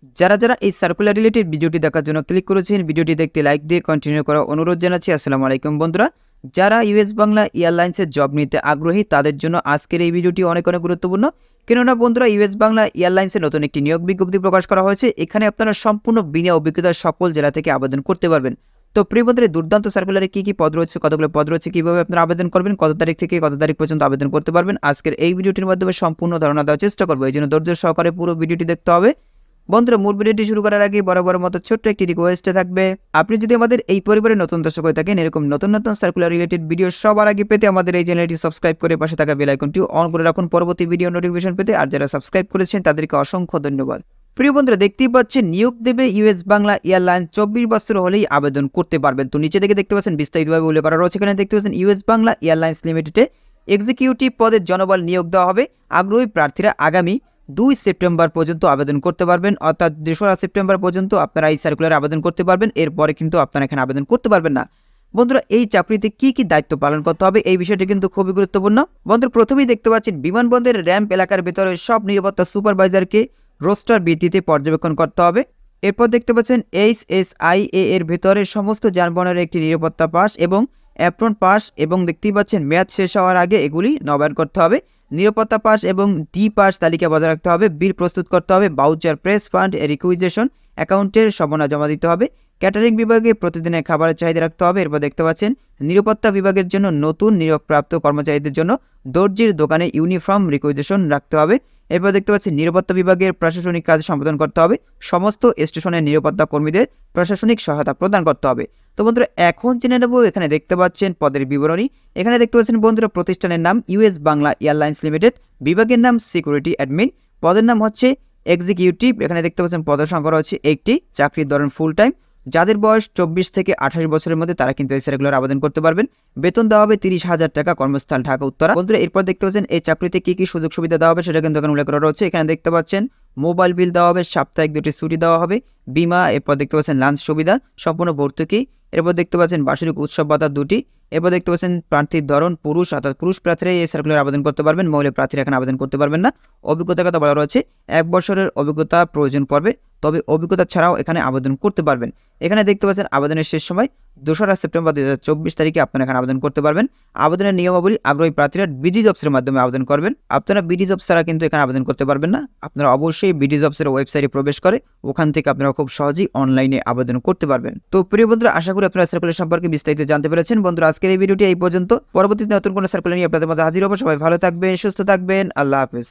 যারা এই circular related ভিডিওটি দেখার জন্য ক্লিক করেছেন, ভিডিওটি দেখতে লাইক দিয়ে কন্টিনিউ করার অনুরোধ জানাচ্ছি। আসসালামু আলাইকুম বন্ধুরা, যারা ইউএস বাংলা এয়ারলাইন্সের জব নিতে আগ্রহী তাদের জন্য আজকের এই ভিডিওটি অনেক গুরুত্বপূর্ণ। কেননা বন্ধুরা, ইউএস বাংলা এয়ারলাইন্সের নতুন একটি নিয়োগ বিজ্ঞপ্তি প্রকাশ করা হয়েছে। এখানে আপনারা সম্পূর্ণ বিনা অভিজ্ঞতার সকল জেলা থেকে আবেদন করতে পারবেন। তো প্রিয় বন্ধুরা, দুর্দান্ত সার্কুলারে কি পদ রয়েছে, কতগুলো পদ রয়েছে, কিভাবে আপনারা আবেদন করবেন, কত তারিখ থেকে কত তারিখ পর্যন্ত আবেদন করতে পারবেন, আজকের এই ভিডিওটির মাধ্যমে সম্পূর্ণ ধারণা দেওয়ার চেষ্টা করবো। এই জন্য ধৈর্য সহকারে পুরো ভিডিওটি দেখতে হবে। বন্ধুরা, মূল ভিডিওটি শুরু করার আগে বরাবর মতো ছোট্ট একটি রিকোয়েস্ট থাকবে, আপনি যদি আমাদের এই পরিবারের নতুন দর্শক হয়ে থাকেন, এরকম নতুন সার্কুলার রিলেটেড ভিডিও সবার আগে পেতে আমাদের এই চ্যানেলটি সাবস্ক্রাইব করে পাশে থাকা বেল আইকনটি অন করে রাখুন পরবর্তী ভিডিও নোটিফিকেশন পেতে। আর যারা সাবস্ক্রাইব করেছেন তাদেরকে অসংখ্য ধন্যবাদ। প্রিয় বন্ধুরা, দেখতেই পাচ্ছেন নিয়োগ দেবে ইউএস বাংলা এয়ারলাইন, 24 বছর হলেই আবেদন করতে পারবেন। তো নিচে থেকে দেখতে পাচ্ছেন বিস্তারিতভাবে উল্লেখ করা রয়েছে। এখানে দেখতে পাচ্ছেন ইউএস বাংলা এয়ারলাইন্স লিমিটেডে এক্সিকিউটিভ পদের জনবল নিয়োগ দেওয়া হবে। আগ্রহী প্রার্থীরা আগামী 2 সেপ্টেম্বর পর্যন্ত আবেদন করতে পারবেন, অর্থাৎ 2রা সেপ্টেম্বর পর্যন্ত আপনারা এই সার্কুলারে আবেদন করতে পারবেন। এরপরে কিন্তু আপনারা এখানে আবেদন করতে পারবেন না। বন্ধুরা, এই চাকরিতে কি দায়িত্ব পালন করতে হবে এই বিষয়টি কিন্তু খুবই গুরুত্বপূর্ণ। বন্ধুরা, প্রথমেই দেখতে পাচ্ছেন বিমানবন্দরের র্যাম্প এলাকার ভেতরে সব নিরাপত্তা সুপারভাইজারকে রোস্টার ভিত্তিতে পর্যবেক্ষণ করতে হবে। এরপর দেখতে পাচ্ছেন HSIA এর ভেতরে সমস্ত যানবাহনের একটি নিরাপত্তা পাস এবং অ্যাপ্রন পাস, এবং দেখতেই পাচ্ছেন মেয়াদ শেষ হওয়ার আগে এগুলি নবায়ন করতে হবে। নিরাপত্তা পাস এবং ডি পাস তালিকা বজায় রাখতে হবে। বিল প্রস্তুত করতে হবে। বাউচার, প্রেস ফান্ড, রিকুইজিশন অ্যাকাউন্টের সমন্বয় জমা দিতে হবে। ক্যাটারিং বিভাগে প্রতিদিনের খাবারের চাহিদা রাখতে হবে। এরপর দেখতে পাচ্ছেন নিরাপত্তা বিভাগের জন্য নতুন নিয়োগপ্রাপ্ত কর্মচারীদের জন্য দর্জির দোকানে ইউনিফর্ম রিকুইজিশন রাখতে হবে। এরপর দেখতে পাচ্ছেন নিরাপত্তা বিভাগের প্রশাসনিক কাজ সম্পাদন করতে হবে। সমস্ত স্টেশনের নিরাপত্তা কর্মীদের প্রশাসনিক সহায়তা প্রদান করতে হবে। তো বন্ধুরা, এখন জেনে নেব এখানে দেখতে পাচ্ছেন পদের বিবরণী। এখানে দেখতে পাচ্ছেন বন্ধুরা, প্রতিষ্ঠানের নাম ইউএস বাংলা এয়ারলাইন্স লিমিটেড, বিভাগের নাম সিকিউরিটি অ্যাডমিন, পদের নাম হচ্ছে এক্সিকিউটিভ। এখানে দেখতে পাচ্ছেন পদের সংখ্যা হচ্ছে একটি, চাকরির ধরন ফুল টাইম। যাদের বয়স 24 থেকে 28 বছরের মধ্যে তারা কিন্তু এই সার্কুলার আবেদন করতে পারবেন। বেতন দেওয়া হবে 30,000 টাকা, কর্মস্থল ঢাকা উত্তরা। বন্ধুরা, এরপর দেখতে পাচ্ছেন এই চাকরিতে কি সুযোগ সুবিধা দেওয়া হবে সেটা কিন্তু এখানে উল্লেখ করা রয়েছে। এখানে দেখতে পাচ্ছেন মোবাইল বিল দেওয়া হবে, সাপ্তাহিক 2টি ছুটি দেওয়া হবে, বিমা, এরপর দেখতে পাচ্ছেন লাঞ্চ সুবিধা, সম্পূর্ণ ভর্তুকি। এরপর দেখতে পাচ্ছেন বার্ষিক উৎসব ভাতা 2টি। এরপর দেখতে পাচ্ছেন প্রার্থীর ধরন পুরুষ, অর্থাৎ পুরুষ প্রার্থীরা এই সার্কুলার আবেদন করতে পারবেন, মহিলা প্রার্থীরা এখানে আবেদন করতে পারবেন না। অভিজ্ঞতার কথা বলা রয়েছে, 1 বছরের অভিজ্ঞতা প্রয়োজন পড়বে, তবে অভিজ্ঞতা ছাড়াও এখানে আবেদন করতে পারবেন। এখানে দেখতে পাচ্ছেন আবেদনের শেষ সময় 2রা সেপ্টেম্বর 2024 তারিখে আপনারা এখানে আবেদন করতে পারবেন। আবেদনের নিয়মাবলী, আগ্রহী প্রার্থীরা বিডি জবসের মাধ্যমে আবেদন করবেন। আপনারা বিডি জবস ছাড়া কিন্তু এখানে আবেদন করতে পারবেন না। আপনারা অবশ্যই বিডি জবসের ওয়েবসাইটে প্রবেশ করে ওখান থেকে আপনারা খুব সহজেই অনলাইনে আবেদন করতে পারবেন। তো প্রিয় বন্ধুরা, আশা করি আপনারা সার্কুলার সম্পর্কে বিস্তারিত জানতে পেরেছেন। বন্ধুরা, আজকের এই ভিডিওটি এই পর্যন্ত। পরবর্তীতে নতুন কোনো সার্কুলার নিয়ে আপনাদের মধ্যে হাজির হবো। সবাই ভালো থাকবেন, সুস্থ থাকবেন। আল্লাহ হাফেজ।